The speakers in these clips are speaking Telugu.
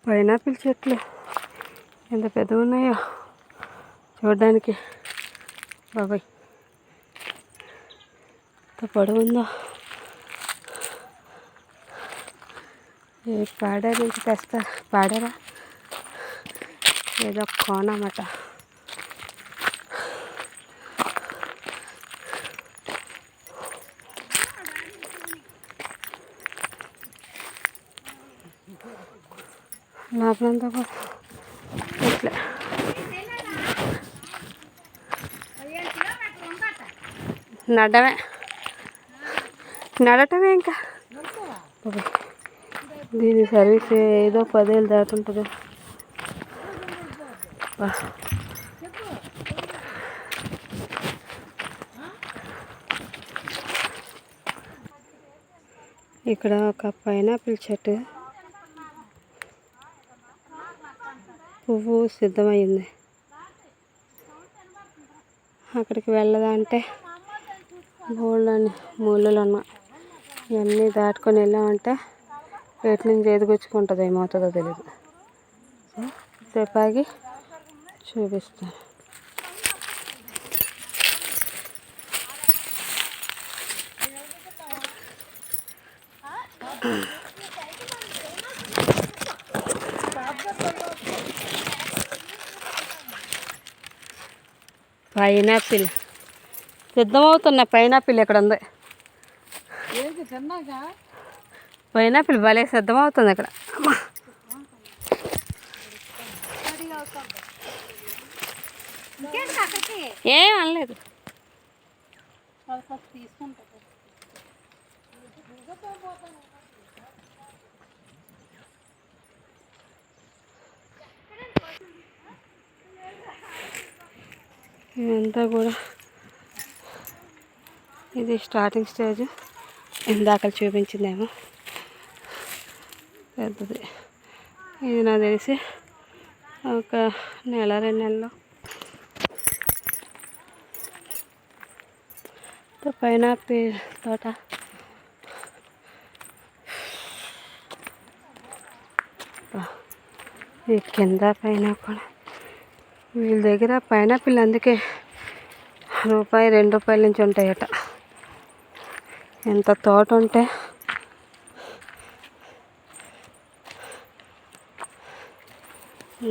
పైనాపిల్ చెట్లు ఎంత పెద్దగా ఉన్నాయో చూడడానికి. బాబాయ్ ఎంత పొడవుందో. ఈ పాడేరు నుంచి తెస్తారు. పాడేరా ఏదో కోన అన్నమాట. లోపలంతా కూడా ఇట్లా నడటమే ఇంకా. దీని సర్వీస్ ఏదో 10 ఏళ్ళు దాటుంటుంది. ఇక్కడ ఒక పైనాపిల్ చెట్టు పువ్వు సిద్ధమైంది. అక్కడికి వెళ్ళదంటే బోళ్ళని ముళ్ళులు ఉన్నాయి. ఇవన్నీ దాటుకొని వెళ్ళామంటే ఎటు నుంచి ఎదుగుచ్చుకుంటుందో ఏమవుతుందో తెలియదు. సేపు ఆగి చూపిస్తాను. పైనాపిల్ సిద్ధమవుతున్న పైనాపిల్ ఇక్కడ ఉంది. పైనాపిల్ భలే సిద్ధమవుతుంది ఇక్కడ. ఏం అనలేదు. ఇదంతా కూడా ఇది స్టార్టింగ్ స్టేజ్. ఇందాక చూపించిందేమో పెద్దది. ఇది నాకు తెలిసి ఒక 1-2 నెలలు పైనాపిల్ తోట. ఈ కింద పైన కూడా వీళ్ళ దగ్గర పైనాపిల్ అందుకే ₹2 నుంచి ఉంటాయట. ఎంత తోట ఉంటే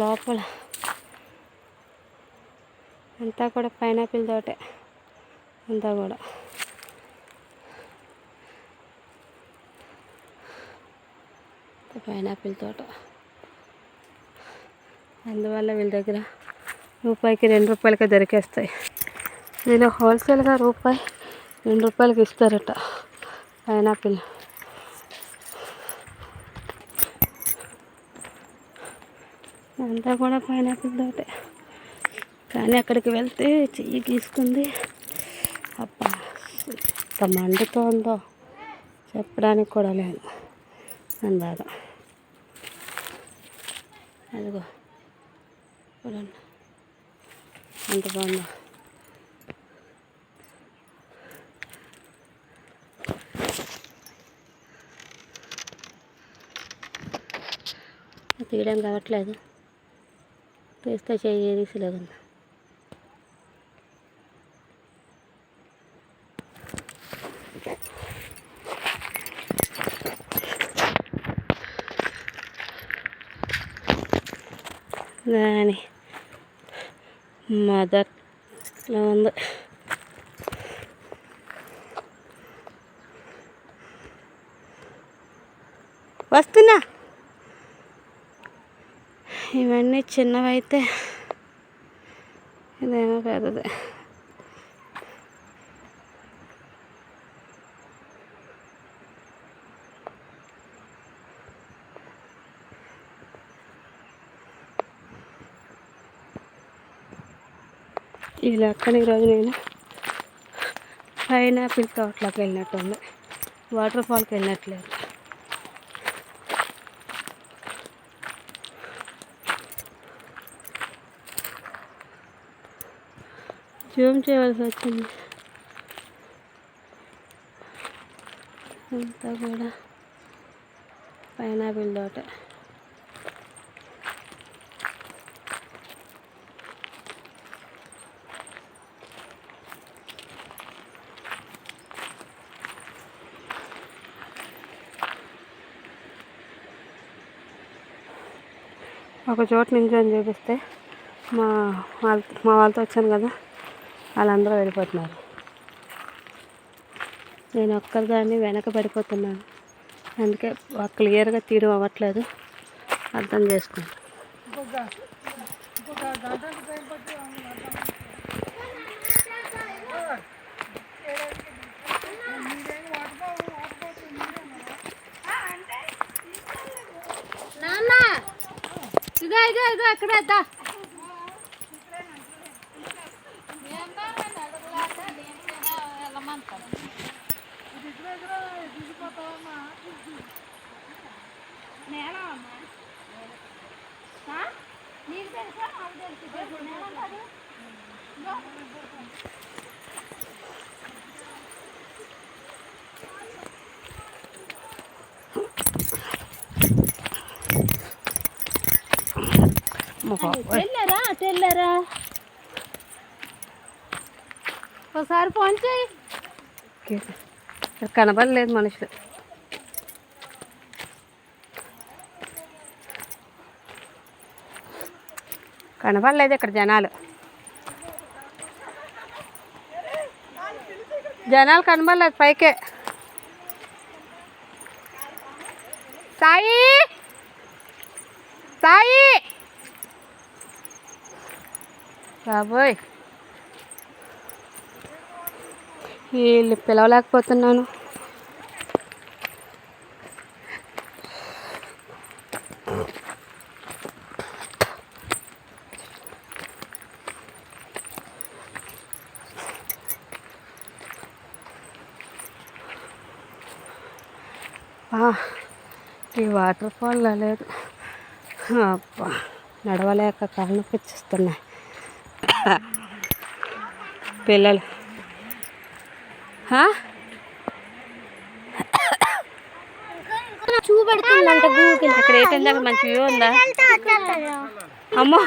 లోపల అంతా కూడా పైనాపిల్ తోటే. అంతా కూడా పైనాపిల్ తోట. అందువల్ల వీళ్ళ దగ్గర రూపాయికి ₹2 దొరికేస్తాయి. వీళ్ళు హోల్సేల్గా ₹2 ఇస్తారట పైనాపిల్. అంతా కూడా పైనాపిల్ తోటే. కానీ అక్కడికి వెళ్తే చెయ్యి గీసుకుంది. అబ్బా ఎంత మండుతోందో చెప్పడానికి కూడా లేదు అని బాధ. అదిగో చూడండి ఎంత బాగుందో. తీయడం కావట్లేదు. తీస్తే చెయ్యి తీసిలేదు. దాని మొదట్లో ఉంది. వస్తున్నా. ఇవన్నీ చిన్నవైతే ఇదేమో పెద్దది. ఈ లెక్కన ఈరోజు నేను పైనాపిల్ తోటలోకి వెళ్ళినట్టుంది. వాటర్ ఫాల్కి వెళ్ళట్లేదు. జూమ్ చేయవలసి వచ్చింది. అంతా కూడా పైనాపిల్ తోట. ఒక చోట నించొని చూపిస్తే మా వాళ్ళతో వచ్చాను కదా, వాళ్ళందరూ వెళ్ళిపోతున్నారు. నేను ఒక్కరిదాన్ని వెనక పడిపోతున్నాను. అందుకే క్లియర్గా తీయడం అవ్వట్లేదు, అర్థం చేసుకోండి. ఇదో ఎక్కడ వెళ్ళారా ఒకసారి ఫోన్ చేయి. కనబడలేదు మనుషులు. కనబడలేదు ఇక్కడ జనాలు కనబడలేదు. పైకే సాయి సాయి బాబోయ్, వీళ్ళు పిలవలేకపోతున్నాను. ఈ వాటర్ ఫాల్ లేదు. అబ్బా, నడవలేక కాళ్ళు నొప్పిస్తున్నాయి. పిల్లలు చూపెడుతుందంట గూగుల్. ఇక్కడ ఏంటంటే మంచి వ్యూ ఉందా? అమ్మో,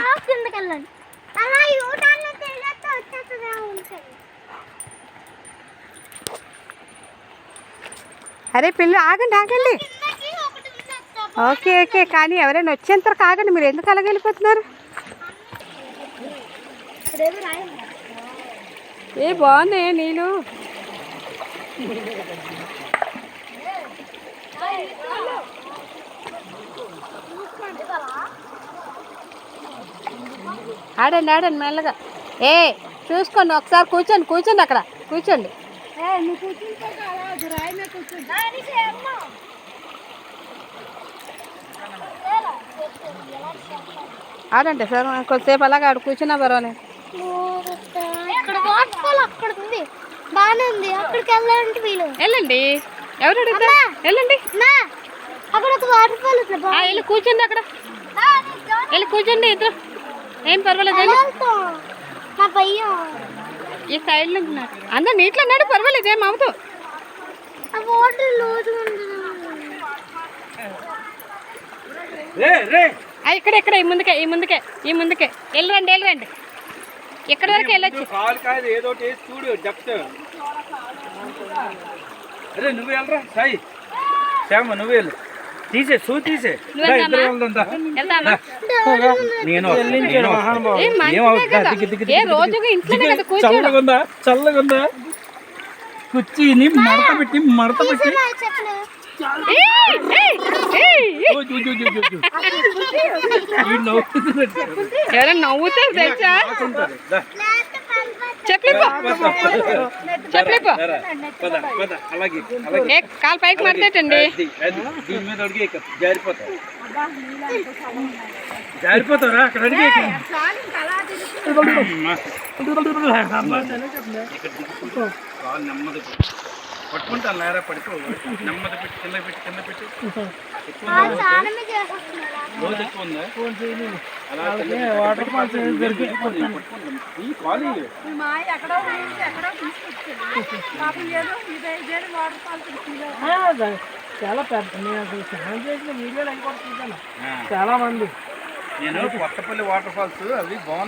అరే పిల్లలు ఆగండి. ఓకే కానీ ఎవరైనా వచ్చేంతరకు ఆగండి. మీరు ఎందుకు అలాగ వెళ్ళిపోతున్నారు? బాగున్నాయి నీళ్ళు. ఆడండి మెల్లగా. చూసుకోండి ఒకసారి. కూర్చోండి అక్కడ కూర్చోండి. ఆడండి సార్, కొద్దిసేపు అలాగే ఆడు కూర్చున్నా పర్వాలేదు. వెళ్ళండి. ఎవరు అడుగుతారు? వెళ్ళండి. వెళ్ళి కూర్చోండి అక్కడ. వెళ్ళి కూర్చోండి ఇద్దరు, ఏం పర్వాలేదు. ఈ సైడ్లో అందరు నీటిలో అన్నాడు, పర్వాలేదు, ఏం అవుతూ. ఇక్కడ ఈ ముందుకే వెళ్ళరండి. ఎక్కడి వరకు వెళ్ళొచ్చు. నువ్వు వెళ్ళరా సాయి, శ్యామ నువ్వు వెళ్ళు. తీసే చల్లగుందా కుర్చీని మడత పెట్టి ఎవరైనా నవ్వుతారు తెలుసా? చెప్పలేపో కాలు పైకి మడతేటండి. జారిపోతారా అక్కడ అడిగి. నెమ్మది పట్టుకుంటాను, నేరా పడిపో. నెమ్మది పెట్టి కింద పెట్టి రోజు ఎక్కువ ఉందా? వాటర్ ఫాల్స్ చాలా పెద్ద. వీడియోలు అయిపోతుంది చాలా మంది. నేను కొత్తపల్లి వాటర్ ఫాల్స్ అవి బాగున్నాయి.